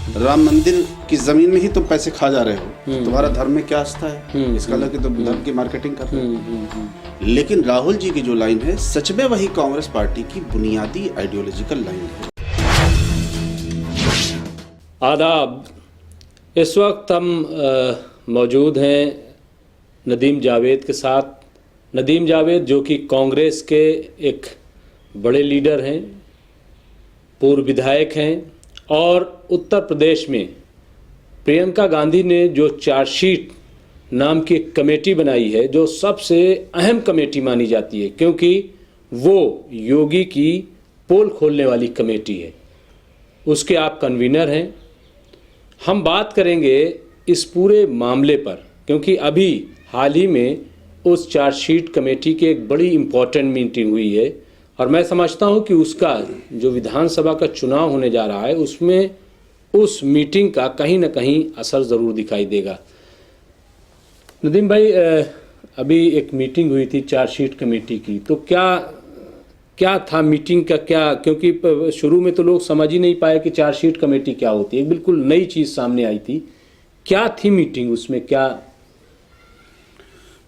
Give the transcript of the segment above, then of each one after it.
राम मंदिर की जमीन में ही तुम पैसे खा जा रहे हो, तुम्हारा धर्म में क्या आस्था है? इसका लगे तुम धर्म की मार्केटिंग कर रहे हो। लेकिन राहुल जी की जो लाइन है सच में वही कांग्रेस पार्टी की बुनियादी आइडियोलॉजिकल लाइन है। आदाब, इस वक्त हम मौजूद हैं नदीम जावेद के साथ। नदीम जावेद जो कि कांग्रेस के एक बड़े लीडर हैं, पूर्व विधायक हैं, और उत्तर प्रदेश में प्रियंका गांधी ने जो चार्जशीट नाम की एक कमेटी बनाई है, जो सबसे अहम कमेटी मानी जाती है क्योंकि वो योगी की पोल खोलने वाली कमेटी है, उसके आप कन्वीनर हैं। हम बात करेंगे इस पूरे मामले पर क्योंकि अभी हाल ही में उस चार्जशीट कमेटी की एक बड़ी इम्पॉर्टेंट मीटिंग हुई है और मैं समझता हूं कि उसका जो विधानसभा का चुनाव होने जा रहा है उसमें उस मीटिंग का कहीं ना कहीं असर ज़रूर दिखाई देगा। नदीम भाई, अभी एक मीटिंग हुई थी चार्जशीट कमेटी की, तो क्या था मीटिंग का? क्या, क्योंकि शुरू में तो लोग समझ ही नहीं पाए कि चार्जशीट कमेटी क्या होती है, बिल्कुल नई चीज़ सामने आई थी। क्या थी मीटिंग, उसमें क्या?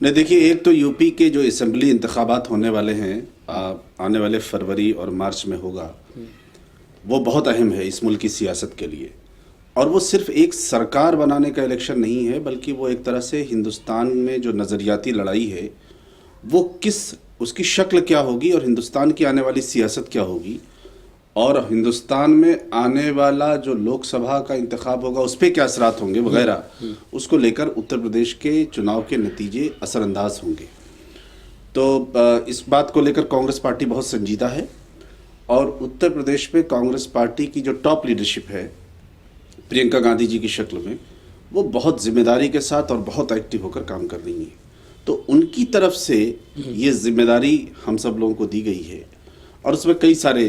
नहीं, देखिए, एक तो यूपी के जो असेंबली इंतखाबात होने वाले हैं, आने वाले फरवरी और मार्च में होगा, वो बहुत अहम है इस मुल्क की सियासत के लिए। और वो सिर्फ एक सरकार बनाने का इलेक्शन नहीं है, बल्कि वो एक तरह से हिंदुस्तान में जो नज़रियाती लड़ाई है वो उसकी शक्ल क्या होगी और हिंदुस्तान की आने वाली सियासत क्या होगी, और हिंदुस्तान में आने वाला जो लोकसभा का इंतखाब होगा उस पर क्या असरात होंगे वगैरह, उसको लेकर उत्तर प्रदेश के चुनाव के नतीजे असरअंदाज होंगे। तो इस बात को लेकर कांग्रेस पार्टी बहुत संजीदा है और उत्तर प्रदेश में कांग्रेस पार्टी की जो टॉप लीडरशिप है प्रियंका गांधी जी की शक्ल में, वो बहुत जिम्मेदारी के साथ और बहुत एक्टिव होकर काम कर रही हैं। तो उनकी तरफ से ये जिम्मेदारी हम सब लोगों को दी गई है और उसमें कई सारे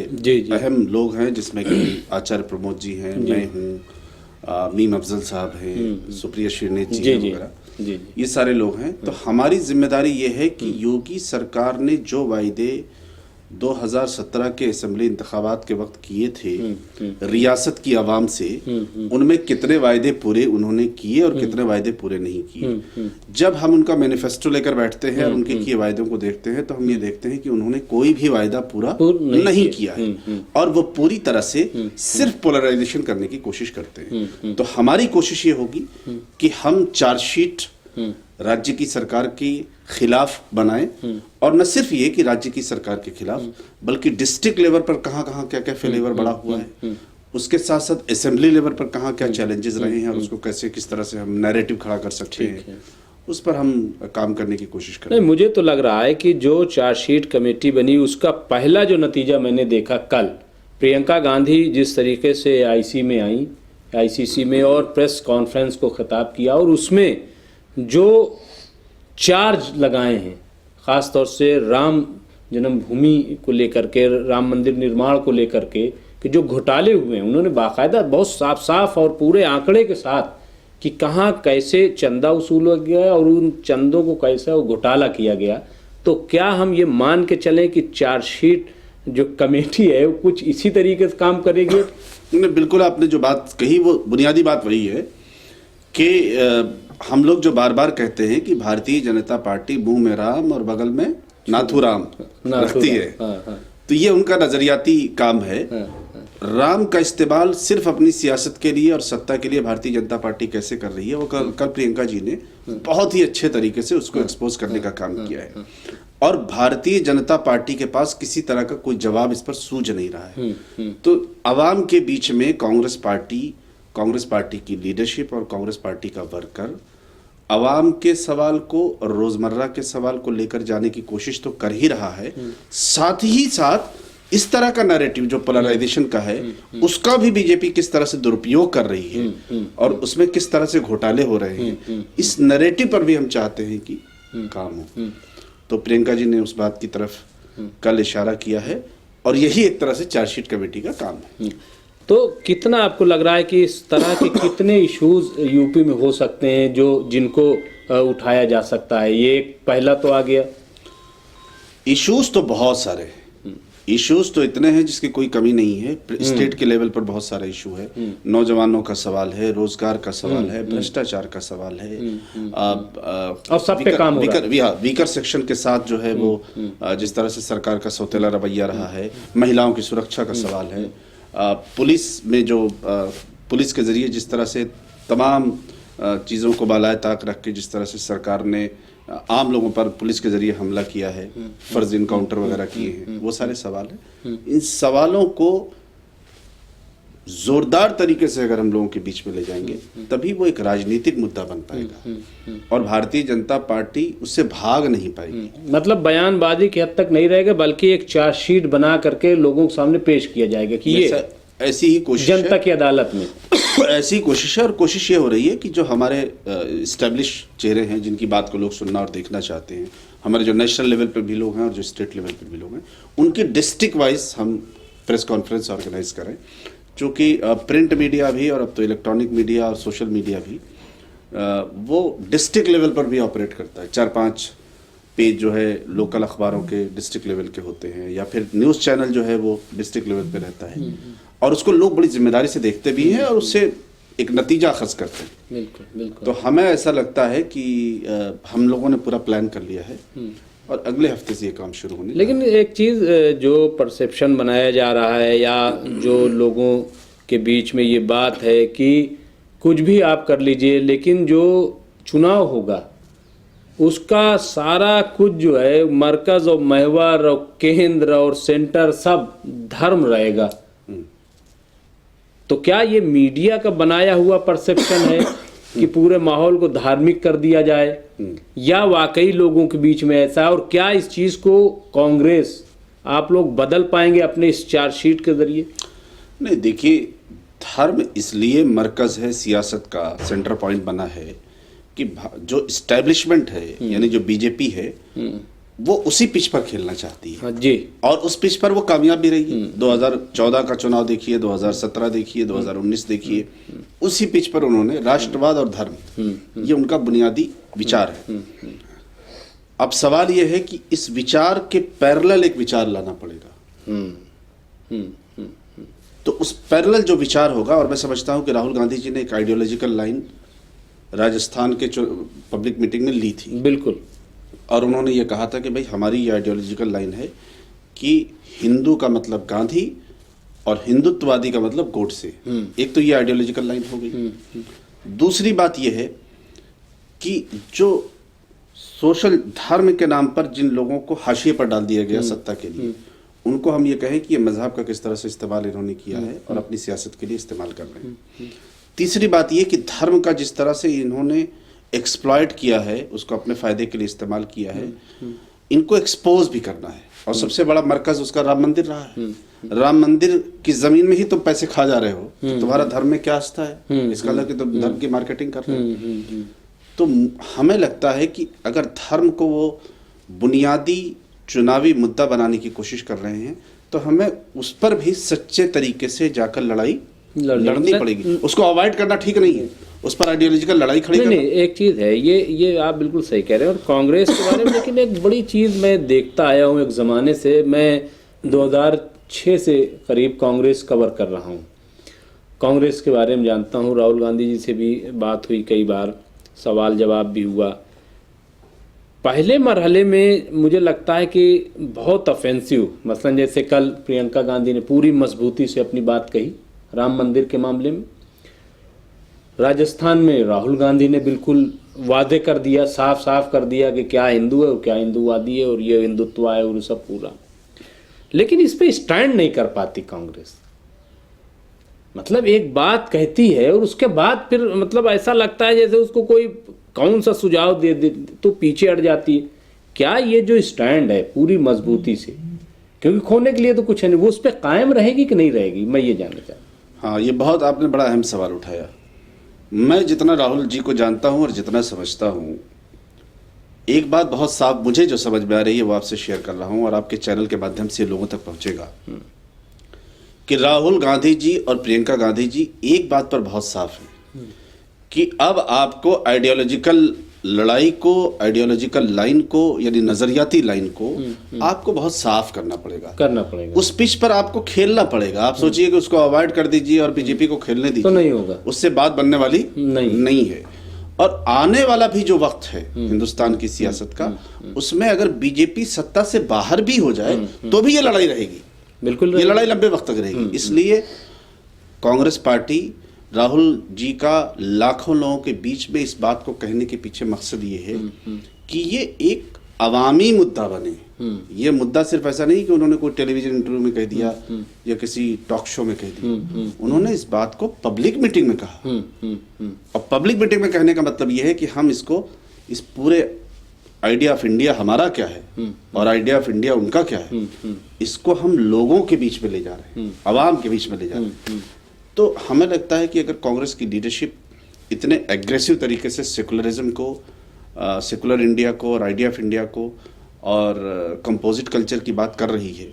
अहम लोग हैं, जिसमें कि आचार्य प्रमोद जी हैं, मैं हूँ, मीम अफजल साहब हैं, सुप्रिया श्रीनेत जी हैं वगैरह, ये सारे लोग हैं। तो हमारी जिम्मेदारी ये है कि योगी सरकार ने जो वायदे 2017 के असेंबली इंतखाबात के वक्त किए थे रियासत की आवाम से, उनमें कितने वायदे पूरे उन्होंने किए और कितने वायदे पूरे नहीं किए। जब हम उनका मैनिफेस्टो लेकर बैठते हैं और उनके किए वायदों को देखते हैं तो हम ये देखते हैं कि उन्होंने कोई भी वायदा पूरा नहीं किया है और वो पूरी तरह से सिर्फ पोलराइजेशन करने की कोशिश करते हैं। तो हमारी कोशिश ये होगी कि हम चार्जशीट राज्य की सरकार के खिलाफ बनाए, और न सिर्फ ये कि राज्य की सरकार के खिलाफ, बल्कि डिस्ट्रिक्ट लेवल पर कहाँ कहाँ क्या क्या फेलिवर बढ़ा हुआ है, उसके साथ साथ असेंबली लेवल पर कहाँ क्या चैलेंजेस रहे हैं और उसको कैसे किस तरह से हम नैरेटिव खड़ा कर सकते हैं, उस पर हम काम करने की कोशिश करें। नहीं, मुझे तो लग रहा है कि जो चार्जशीट कमेटी बनी उसका पहला जो नतीजा मैंने देखा कल, प्रियंका गांधी जिस तरीके से आईसी में आई, आईसीसी में, और प्रेस कॉन्फ्रेंस को खिताब किया और उसमें जो चार्ज लगाए हैं ख़ास तौर से राम जन्मभूमि को लेकर के, राम मंदिर निर्माण को लेकर के, कि जो घोटाले हुए हैं, उन्होंने बाकायदा बहुत साफ साफ और पूरे आंकड़े के साथ कि कहाँ कैसे चंदा वसूला गया और उन चंदों को कैसे वो घोटाला किया गया। तो क्या हम ये मान के चलें कि चार्जशीट जो कमेटी है वो कुछ इसी तरीके से काम करेगी? बिल्कुल, आपने जो बात कही वो बुनियादी बात वही है कि हम लोग जो बार बार कहते हैं कि भारतीय जनता पार्टी मुंह में राम और बगल में नाथूराम रखती है। तो ये उनका नजरियाती काम है। राम का इस्तेमाल सिर्फ अपनी सियासत के लिए और सत्ता के लिए भारतीय जनता पार्टी कैसे कर रही है, वो कल प्रियंका जी ने बहुत ही अच्छे तरीके से उसको एक्सपोज करने का काम किया है और भारतीय जनता पार्टी के पास किसी तरह का कोई जवाब इस पर सूझ नहीं रहा है। तो अवाम के बीच में कांग्रेस पार्टी की लीडरशिप और कांग्रेस पार्टी का वर्कर अवाम के सवाल को और रोजमर्रा के सवाल को लेकर जाने की कोशिश तो कर ही रहा है, साथ ही साथ इस तरह का नैरेटिव जो पोलराइजेशन का है उसका भी बीजेपी किस तरह से दुरुपयोग कर रही है और उसमें किस तरह से घोटाले हो रहे हैं, इस नैरेटिव पर भी हम चाहते हैं कि काम हो। तो प्रियंका जी ने उस बात की तरफ कल इशारा किया है और यही एक तरह से चार्जशीट कमेटी का काम है। तो कितना आपको लग रहा है कि इस तरह के कितने इश्यूज यूपी में हो सकते हैं जिनको उठाया जा सकता है? ये एक पहला तो आ गया। इश्यूज तो बहुत सारे हैं, इश्यूज तो इतने हैं जिसकी कोई कमी नहीं है। स्टेट के लेवल पर बहुत सारा इशू है। नौजवानों का सवाल है, रोजगार का सवाल है, भ्रष्टाचार का सवाल है। और सब पे काम हो रहा है। वीकर सेक्शन के साथ जो है वो जिस तरह से सरकार का सौतेला रवैया रहा है, महिलाओं की सुरक्षा का सवाल है, पुलिस में जो पुलिस के जरिए जिस तरह से तमाम चीज़ों को बालाए ताक रख के जिस तरह से सरकार ने आम लोगों पर पुलिस के जरिए हमला किया है, फर्ज इनकाउंटर वगैरह किए हैं, वो सारे सवाल हैं। इन सवालों को जोरदार तरीके से अगर हम लोगों के बीच में ले जाएंगे तभी वो एक राजनीतिक मुद्दा बन पाएगा और भारतीय जनता पार्टी उससे भाग नहीं पाएगी। मतलब बयानबाजी की हद तक नहीं रहेगा, बल्कि एक चार्जशीट बना करके लोगों के सामने पेश किया जाएगा कि ये ऐसी ही कोशिश जनता की अदालत में ऐसी कोशिश है। और कोशिश ये हो रही है कि जो हमारे इस्टेब्लिश चेहरे हैं जिनकी बात को लोग सुनना और देखना चाहते हैं, हमारे जो नेशनल लेवल पे भी लोग हैं और जो स्टेट लेवल पे भी लोग हैं, उनके डिस्ट्रिक्ट वाइज हम प्रेस कॉन्फ्रेंस ऑर्गेनाइज करें, चूँकि प्रिंट मीडिया भी और अब तो इलेक्ट्रॉनिक मीडिया और सोशल मीडिया भी वो डिस्ट्रिक्ट लेवल पर भी ऑपरेट करता है। 4-5 पेज जो है लोकल अखबारों के डिस्ट्रिक्ट लेवल के होते हैं, या फिर न्यूज़ चैनल जो है वो डिस्ट्रिक्ट लेवल पे रहता है, और उसको लोग बड़ी जिम्मेदारी से देखते भी हैं और उससे एक नतीजा अखज़ करते हैं। बिल्कुल बिल्कुल। तो हमें ऐसा लगता है कि हम लोगों ने पूरा प्लान कर लिया है और अगले हफ्ते से ये काम शुरू होने। लेकिन एक चीज़ जो परसेप्शन बनाया जा रहा है या जो लोगों के बीच में ये बात है कि कुछ भी आप कर लीजिए, लेकिन जो चुनाव होगा उसका सारा कुछ जो है मरकज़ और महवर और केंद्र और सेंटर सब धर्म रहेगा। तो क्या ये मीडिया का बनाया हुआ परसेप्शन है कि पूरे माहौल को धार्मिक कर दिया जाए, या वाकई लोगों के बीच में ऐसा है? और क्या इस चीज़ को कांग्रेस आप लोग बदल पाएंगे अपने इस चार्जशीट के जरिए? नहीं, देखिए, धर्म इसलिए मरकज़ है, सियासत का सेंटर पॉइंट बना है कि जो इस्टेब्लिशमेंट है यानी जो बीजेपी है वो उसी पिच पर खेलना चाहती है। हाँ जी। और उस पिच पर वो कामयाब भी रही है। 2014 का चुनाव देखिए, 2017 देखिए, 2019 देखिए, उसी पिच पर उन्होंने राष्ट्रवाद और धर्म ये उनका बुनियादी विचार है। अब सवाल ये है कि इस विचार के पैरेलल एक विचार लाना पड़ेगा। तो उस पैरेलल जो विचार होगा, और मैं समझता हूं कि राहुल गांधी जी ने एक आइडियोलॉजिकल लाइन राजस्थान के पब्लिक मीटिंग में ली थी। बिल्कुल। और उन्होंने ये कहा था कि भाई हमारी ये आइडियोलॉजिकल लाइन है कि हिंदू का मतलब गांधी और हिंदुत्ववादी का मतलब गोडसे। एक तो ये आइडियोलॉजिकल लाइन हो गई। दूसरी बात ये है कि जो सोशल धर्म के नाम पर जिन लोगों को हाशिए पर डाल दिया गया सत्ता के लिए, उनको हम ये कहें कि ये मजहब का किस तरह से इस्तेमाल इन्होंने किया है और अपनी सियासत के लिए इस्तेमाल कर रहे हैं। तीसरी बात ये कि धर्म का जिस तरह से इन्होंने एक्सप्लॉइट किया है, उसको अपने फायदे के लिए इस्तेमाल किया है, इनको एक्सपोज भी करना है। और सबसे बड़ा मरकज उसका राम मंदिर रहा है। राम मंदिर की जमीन में ही तुम पैसे खा जा रहे हो, तो तुम्हारा धर्म में क्या आस्था है? इसका लग कि तुम धर्म की मार्केटिंग कर रहे हो। तो हमें लगता है कि अगर धर्म को वो बुनियादी चुनावी मुद्दा बनाने की कोशिश कर रहे हैं तो हमें उस पर भी सच्चे तरीके से जाकर लड़ाई लड़नी पड़ेगी। उसको अवॉइड करना ठीक नहीं है, उस पर आइडियोलॉजिकल लड़ाई खड़ी करना। नहीं, एक चीज़ है, ये आप बिल्कुल सही कह रहे हैं और कांग्रेस के बारे में। लेकिन एक बड़ी चीज़ मैं देखता आया हूँ एक ज़माने से, मैं 2006 से करीब कांग्रेस कवर कर रहा हूँ, कांग्रेस के बारे में जानता हूँ। राहुल गांधी जी से भी बात हुई, कई बार सवाल जवाब भी हुआ। पहले मरहले में मुझे लगता है कि बहुत ऑफेंसिव, मसलन जैसे कल प्रियंका गांधी ने पूरी मजबूती से अपनी बात कही राम मंदिर के मामले में। राजस्थान में राहुल गांधी ने बिल्कुल वादे कर दिया, साफ साफ कर दिया कि क्या हिंदू है और क्या हिंदूवादी है और ये हिंदुत्व है और सब पूरा। लेकिन इस पे स्टैंड नहीं कर पाती कांग्रेस। मतलब एक बात कहती है और उसके बाद फिर मतलब ऐसा लगता है जैसे उसको कोई कौन सा सुझाव दे दे तो पीछे हट जाती है। क्या ये जो स्टैंड है पूरी मजबूती से, क्योंकि खोने के लिए तो कुछ है नहीं, वो उस पर कायम रहेगी कि नहीं रहेगी, मैं ये जानना चाहता हूँ। हाँ, ये बहुत आपने बड़ा अहम सवाल उठाया। मैं जितना राहुल जी को जानता हूँ और जितना समझता हूँ, एक बात बहुत साफ मुझे जो समझ में आ रही है वो आपसे शेयर कर रहा हूँ और आपके चैनल के माध्यम से लोगों तक पहुँचेगा कि राहुल गांधी जी और प्रियंका गांधी जी एक बात पर बहुत साफ है कि अब आपको आइडियोलॉजिकल लड़ाई को, आइडियोलॉजिकल लाइन को, यानी नजरियाती लाइन को आपको बहुत साफ करना पड़ेगा। उस पिच पर आपको खेलना पड़ेगा। आप सोचिए कि उसको अवॉइड कर दीजिए और बीजेपी को खेलने दीजिए, तो नहीं होगा, उससे बात बनने वाली नहीं है। और आने वाला भी जो वक्त है हिंदुस्तान की सियासत का, उसमें अगर बीजेपी सत्ता से बाहर भी हो जाए तो भी ये लड़ाई रहेगी, बिल्कुल ये लड़ाई लंबे वक्त तक रहेगी। इसलिए कांग्रेस पार्टी, राहुल जी का लाखों लोगों के बीच में इस बात को कहने के पीछे मकसद ये है कि ये एक अवामी मुद्दा बने। ये मुद्दा सिर्फ ऐसा नहीं कि उन्होंने कोई टेलीविजन इंटरव्यू में कह दिया या किसी टॉक शो में कह दिया, उन्होंने इस बात को पब्लिक मीटिंग में कहा। और पब्लिक मीटिंग में कहने का मतलब ये है कि हम इसको, इस पूरे आइडिया ऑफ इंडिया हमारा क्या है और आइडिया ऑफ इंडिया उनका क्या है, इसको हम लोगों के बीच में ले जा रहे हैं, अवाम के बीच में ले जा रहे हैं। तो हमें लगता है कि अगर कांग्रेस की लीडरशिप इतने एग्रेसिव तरीके से सेकुलरिज्म को, सेकुलर इंडिया को और आइडिया ऑफ इंडिया को और कंपोजिट कल्चर की बात कर रही है,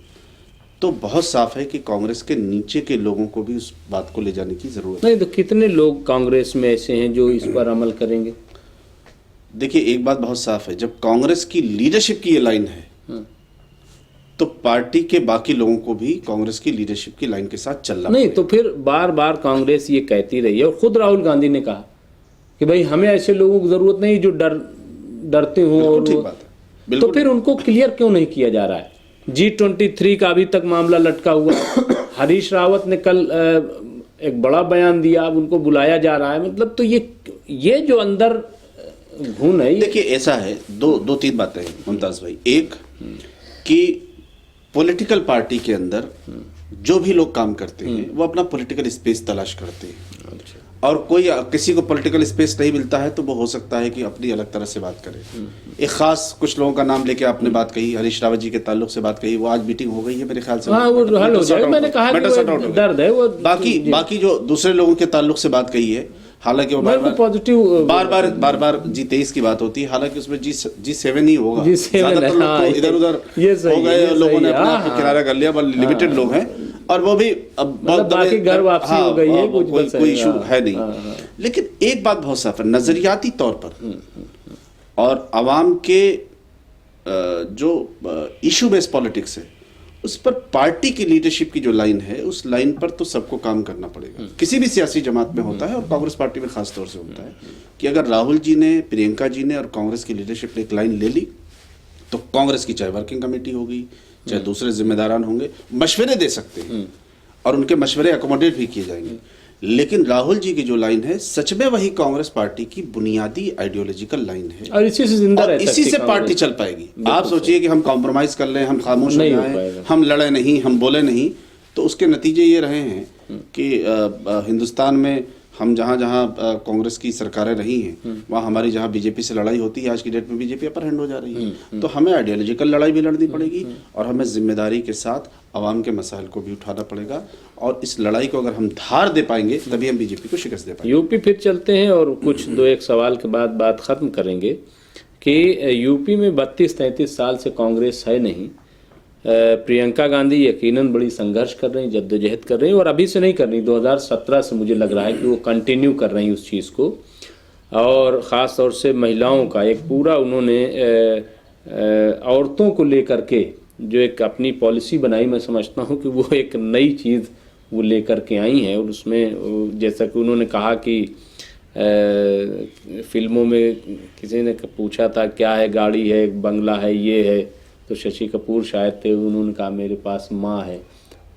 तो बहुत साफ है कि कांग्रेस के नीचे के लोगों को भी उस बात को ले जाने की जरूरत है। नहीं तो कितने लोग कांग्रेस में ऐसे हैं जो इस पर अमल करेंगे? देखिए, एक बात बहुत साफ है, जब कांग्रेस की लीडरशिप की ये लाइन है तो पार्टी के बाकी लोगों को भी कांग्रेस की लीडरशिप की लाइन के साथ चलना नहीं। तो फिर बार बार कांग्रेस ये कहती रही है, और खुद राहुल गांधी ने कहा कि भाई हमें ऐसे लोगों की जरूरत नहीं जो डरते हो। और ठीक बात है, तो फिर उनको क्लियर क्यों नहीं किया जा रहा है? G23 का अभी तक मामला लटका हुआ। हरीश रावत ने कल एक बड़ा बयान दिया, अब उनको बुलाया जा रहा है। मतलब तो ये जो अंदर घुन है। देखिए, ऐसा है, दो तीन बातें हैं मुमताज भाई। एक कि पॉलिटिकल पार्टी के अंदर जो भी लोग काम करते हैं वो अपना पॉलिटिकल स्पेस तलाश करते हैं। अच्छा। और कोई किसी को पॉलिटिकल स्पेस नहीं मिलता है तो वो हो सकता है कि अपनी अलग तरह से बात करे। एक खास कुछ लोगों का नाम लेके आपने बात कही, हरीश रावत जी के ताल्लुक से बात कही, वो आज मीटिंग हो गई है मेरे ख्याल से। हाँ, वो हल हो जाएगा। मैंने कहा कि वो दर्द है वो। बाकी जो दूसरे लोगों के ताल्लुक से बात कही है, हालांकि वो बार बार G23 की बात होती है, हालांकि उसमें G7 ही होगा। ज्यादातर लोग तो इधर उधर हो गए, लोगों ने अपना किनारा कर लिया, बस लिमिटेड लोग हैं। और वो भी अब बहुत बाकी घर वापसी हो गई है, कोई इशू है नहीं। लेकिन एक बात बहुत साफ है, नजरियाती तौर पर और आवाम के जो इशू बेस्ड पॉलिटिक्स है, उस पर पार्टी की लीडरशिप की जो लाइन है, उस लाइन पर तो सबको काम करना पड़ेगा। किसी भी सियासी जमात में होता है और कांग्रेस पार्टी में खास तौर से होता है कि अगर राहुल जी ने, प्रियंका जी ने और कांग्रेस की लीडरशिप ने एक लाइन ले ली तो कांग्रेस की चाहे वर्किंग कमेटी होगी, चाहे दूसरे जिम्मेदारान होंगे, मशवरे दे सकते हैं और उनके मशवरे अकोमोडेट भी किए जाएंगे। लेकिन राहुल जी की जो लाइन है, सच में वही कांग्रेस पार्टी की बुनियादी आइडियोलॉजिकल लाइन है और इसी से जिंदा रहती है, इसी से पार्टी चल पाएगी। आप सोचिए कि हम कॉम्प्रोमाइज कर लें, हम खामोश हो जाएं, हम लड़े नहीं, हम बोले नहीं, तो उसके नतीजे ये रहे हैं कि हिंदुस्तान में हम जहाँ कांग्रेस की सरकारें रही हैं, वहाँ हमारी जहाँ बीजेपी से लड़ाई होती है, आज की डेट में बीजेपी अपर हैंड हो जा रही है। तो हमें आइडियोलॉजिकल लड़ाई भी लड़नी पड़ेगी और हमें जिम्मेदारी के साथ आवाम के मसाइल को भी उठाना पड़ेगा। और इस लड़ाई को अगर हम धार दे पाएंगे तभी हम बीजेपी को शिकस्त दे पाएंगे। यूपी फिर चलते हैं और कुछ दो एक सवाल के बाद बात खत्म करेंगे कि यूपी में 32-33 साल से कांग्रेस है नहीं। प्रियंका गांधी यकीनन बड़ी संघर्ष कर रही, जद्दोजहद कर रही, और अभी से नहीं कर रही, 2017 से मुझे लग रहा है कि वो कंटिन्यू कर रही उस चीज़ को। और ख़ास तौर से महिलाओं का एक पूरा उन्होंने औरतों को लेकर के जो एक अपनी पॉलिसी बनाई, मैं समझता हूँ कि वो एक नई चीज़ वो लेकर के आई हैं। और उसमें जैसा कि उन्होंने कहा कि फिल्मों में किसी ने पूछा था क्या है, गाड़ी है, बंगला है, ये है, तो शशि कपूर शायद थे, उन्होंने कहा मेरे पास माँ है।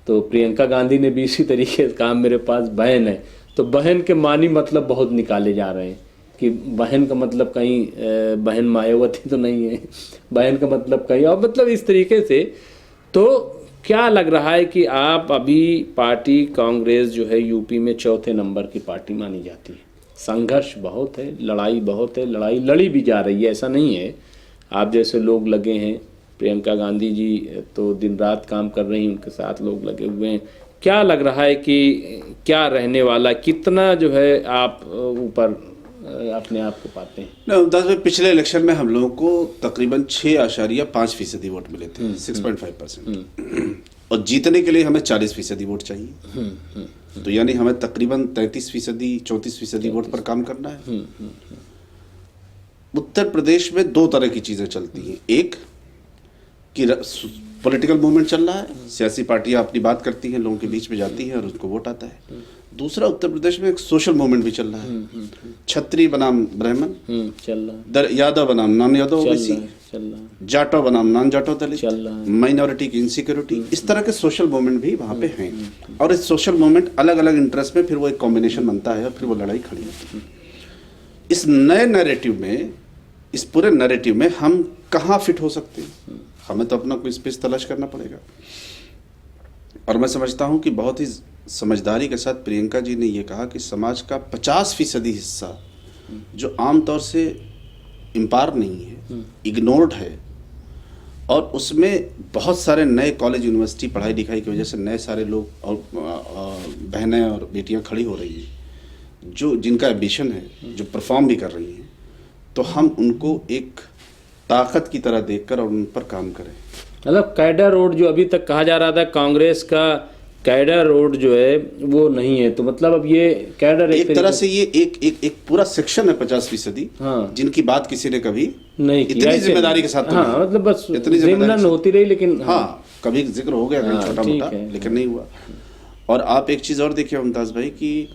तो प्रियंका गांधी ने भी इसी तरीके से कहा मेरे पास बहन है। तो बहन के मानी मतलब बहुत निकाले जा रहे हैं कि बहन का मतलब कहीं बहन मायावती तो नहीं है, बहन का मतलब कहीं और, मतलब इस तरीके से। तो क्या लग रहा है कि आप अभी पार्टी कांग्रेस जो है यूपी में चौथे नंबर की पार्टी मानी जाती है, संघर्ष बहुत है, लड़ाई बहुत है, लड़ाई लड़ी भी जा रही है, ऐसा नहीं है। आप जैसे लोग लगे हैं, प्रियंका गांधी जी तो दिन रात काम कर रही हैं, उनके साथ लोग लगे हुए हैं। क्या लग रहा है कि क्या रहने वाला, कितना जो है आप ऊपर अपने आप को पाते हैं? पिछले इलेक्शन में हम लोगों को तकरीबन 6.5% वोट मिले थे, 6.5%, और जीतने के लिए हमें 40% वोट चाहिए। तो यानी हमें तकरीबन 33%, 34% वोट पर काम करना है। उत्तर प्रदेश में दो तरह की चीज़ें चलती हैं। एक कि पॉलिटिकल मूवमेंट चल रहा है, सियासी पार्टियां अपनी बात करती हैं, लोगों के बीच में जाती हैं और उनको वोट आता है। दूसरा, उत्तर प्रदेश में एक सोशल मूवमेंट भी चल रहा है। छत्री बनाम ब्राह्मण चल रहा है, यादव बनाम नॉन यादव ओबीसी, चल रहा है, जाटो बनाम नॉन जाटो दलित, चल रहा है, माइनॉरिटी की इनसिक्योरिटी, इस तरह के सोशल मूवमेंट भी वहाँ पे हैं। और इस सोशल मूवमेंट अलग अलग इंटरेस्ट में फिर वो एक कॉम्बिनेशन बनता है और फिर वो लड़ाई खड़ी होती है। इस नए नैरेटिव में, इस पूरे नैरेटिव में हम कहाँ फिट हो सकते हैं? हमें तो अपना कोई स्पेस तलाश करना पड़ेगा। और मैं समझता हूँ कि बहुत ही समझदारी के साथ प्रियंका जी ने ये कहा कि समाज का 50% हिस्सा जो आमतौर से इम्पार नहीं है, इग्नोर्ड है, और उसमें बहुत सारे नए कॉलेज यूनिवर्सिटी पढ़ाई लिखाई की वजह से नए सारे लोग और बहनें और बेटियां खड़ी हो रही हैं, जो जिनका एम्बिशन है, जो परफॉर्म भी कर रही हैं, तो हम उनको एक ताकत की तरह देखकर और उन पर काम करें। मतलब कैडर रोड जो अभी तक कहा जा रहा था कांग्रेस का कैडर रोड जो है वो नहीं है, तो मतलब अब ये कैडर एक तरह से ये एक पूरा सेक्शन है 50%, हाँ, जिनकी बात किसी ने कभी नहीं इतनी जिम्मेदारी के साथ तो हाँ, मतलब बस इतनी जिम्मेदारी होती रही, लेकिन हाँ कभी जिक्र हो गया हाँ, छोटा मोटा, लेकिन नहीं हुआ। और आप एक चीज़ और देखिए मुमताज़ भाई कि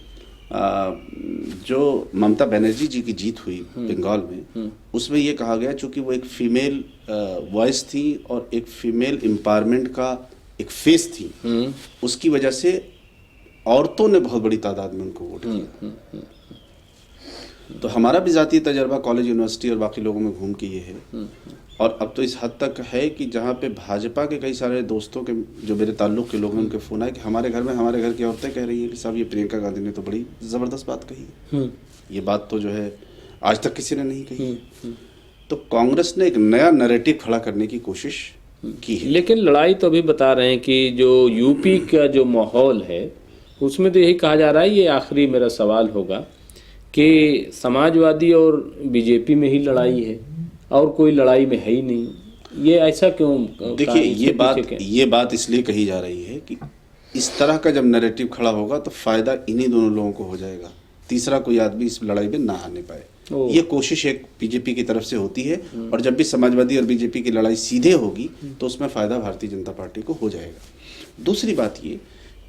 जो ममता बनर्जी जी की जीत हुई बंगाल में, उसमें ये कहा गया चूंकि वो एक फीमेल वॉइस थी और एक फीमेल एम्पावरमेंट का एक फेस थी, उसकी वजह से औरतों ने बहुत बड़ी तादाद में उनको वोट किया। तो हमारा भी ज़ाती तजर्बा कॉलेज यूनिवर्सिटी और बाकी लोगों में घूम के ये है। और अब तो इस हद तक है कि जहाँ पे भाजपा के कई सारे दोस्तों के, जो मेरे ताल्लुक़ के लोग हैं, उनके फ़ोन आए कि हमारे घर की औरतें कह रही हैं कि साहब ये प्रियंका गांधी ने तो बड़ी ज़बरदस्त बात कही है। ये बात तो जो है आज तक किसी ने नहीं कही है। तो कांग्रेस ने एक नया नैरेटिव खड़ा करने की कोशिश की है। लेकिन लड़ाई तो अभी बता रहे हैं कि जो यूपी का जो माहौल है उसमें तो यही कहा जा रहा है, ये आखिरी मेरा सवाल होगा कि समाजवादी और बीजेपी में ही लड़ाई है और कोई लड़ाई में है ही नहीं। ये ऐसा क्यों? देखिए ये बात इसलिए कही जा रही है कि इस तरह का जब नैरेटिव खड़ा होगा तो फायदा इन्हीं दोनों लोगों को हो जाएगा, तीसरा कोई आदमी इस लड़ाई में ना आने पाए। ये कोशिश एक बीजेपी की तरफ से होती है, और जब भी समाजवादी और बीजेपी की लड़ाई सीधे होगी तो उसमें फायदा भारतीय जनता पार्टी को हो जाएगा। दूसरी बात ये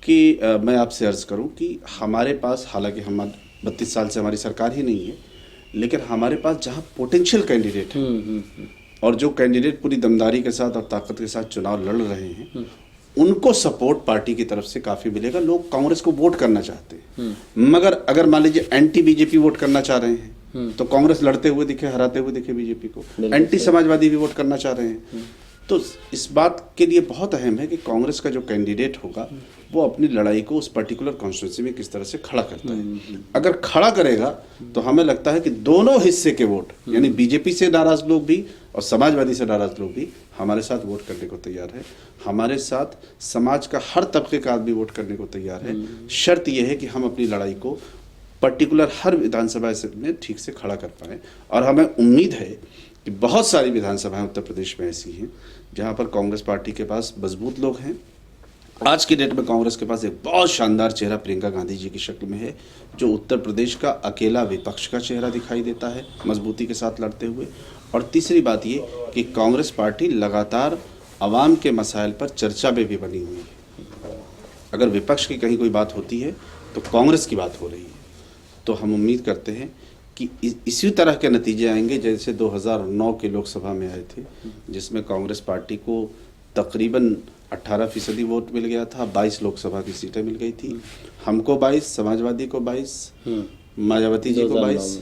कि मैं आपसे अर्ज करूं कि हमारे पास, हालांकि हम 32 साल से हमारी सरकार ही नहीं है, लेकिन हमारे पास जहां पोटेंशियल कैंडिडेट है और जो कैंडिडेट पूरी दमदारी के साथ और ताकत के साथ चुनाव लड़ रहे हैं, उनको सपोर्ट पार्टी की तरफ से काफी मिलेगा। लोग कांग्रेस को वोट करना चाहते हैं, मगर अगर मान लीजिए एंटी बीजेपी वोट करना चाह रहे हैं तो कांग्रेस लड़ते हुए दिखे, हराते हुए दिखे बीजेपी को। एंटी समाजवादी भी वोट करना चाह रहे हैं। तो इस बात के लिए बहुत अहम है कि कांग्रेस का जो कैंडिडेट होगा वो अपनी लड़ाई को उस पर्टिकुलर कॉन्स्टिट्यूंसी में किस तरह से खड़ा करता है। अगर खड़ा करेगा तो हमें लगता है कि दोनों हिस्से के वोट, यानी बीजेपी से नाराज लोग भी और समाजवादी से नाराज लोग भी हमारे साथ वोट करने को तैयार है। हमारे साथ समाज का हर तबके का आदमी वोट करने को तैयार है। शर्त यह है कि हम अपनी लड़ाई को पर्टिकुलर हर विधानसभा में ठीक से खड़ा कर पाएँ। और हमें उम्मीद है कि बहुत सारी विधानसभाएं उत्तर प्रदेश में ऐसी हैं जहां पर कांग्रेस पार्टी के पास मजबूत लोग हैं। आज के डेट में कांग्रेस के पास एक बहुत शानदार चेहरा प्रियंका गांधी जी की शक्ल में है, जो उत्तर प्रदेश का अकेला विपक्ष का चेहरा दिखाई देता है मजबूती के साथ लड़ते हुए। और तीसरी बात ये कि कांग्रेस पार्टी लगातार आवाम के मसाइल पर चर्चा में भी बनी हुई है। अगर विपक्ष की कहीं कोई बात होती है तो कांग्रेस की बात हो रही है। तो हम उम्मीद करते हैं कि इसी तरह के नतीजे आएंगे जैसे 2009 के लोकसभा में आए थे, जिसमें कांग्रेस पार्टी को तकरीबन 18% वोट मिल गया था, 22 लोकसभा की सीटें मिल गई थी। हमको 22, समाजवादी को 22, मायावती जी को 22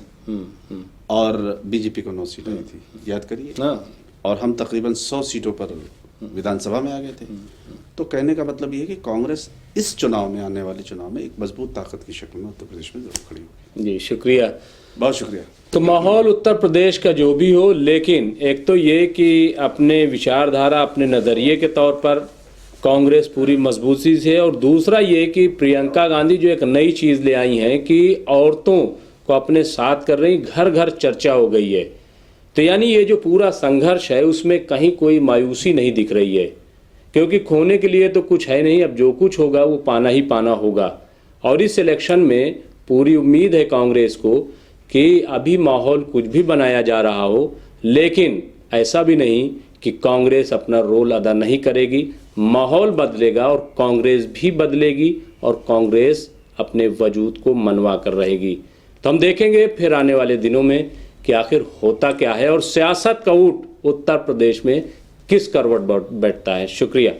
और बीजेपी को 9 सीटें आई थी, याद करिए। और हम तकरीबन 100 सीटों पर विधानसभा में आ गए थे। तो कहने का मतलब ये है कि कांग्रेस इस चुनाव में, आने वाले चुनाव में, एक मजबूत ताकत की शक्ल में उत्तर प्रदेश में जरूर खड़ी होगी। जी शुक्रिया, बहुत शुक्रिया। तो माहौल उत्तर प्रदेश का जो भी हो, लेकिन एक तो ये कि अपने विचारधारा, अपने नज़रिए के तौर पर कांग्रेस पूरी मजबूती से, और दूसरा ये कि प्रियंका गांधी जो एक नई चीज़ ले आई हैं कि औरतों को अपने साथ कर रही, घर घर चर्चा हो गई है। तो यानी ये जो पूरा संघर्ष है उसमें कहीं कोई मायूसी नहीं दिख रही है, क्योंकि खोने के लिए तो कुछ है नहीं, अब जो कुछ होगा वो पाना ही पाना होगा। और इस इलेक्शन में पूरी उम्मीद है कांग्रेस को कि अभी माहौल कुछ भी बनाया जा रहा हो, लेकिन ऐसा भी नहीं कि कांग्रेस अपना रोल अदा नहीं करेगी। माहौल बदलेगा और कांग्रेस भी बदलेगी और कांग्रेस अपने वजूद को मनवा कर रहेगी। तो हम देखेंगे फिर आने वाले दिनों में कि आखिर होता क्या है और सियासत का ऊँट उत्तर प्रदेश में किस करवट बैठता है। शुक्रिया।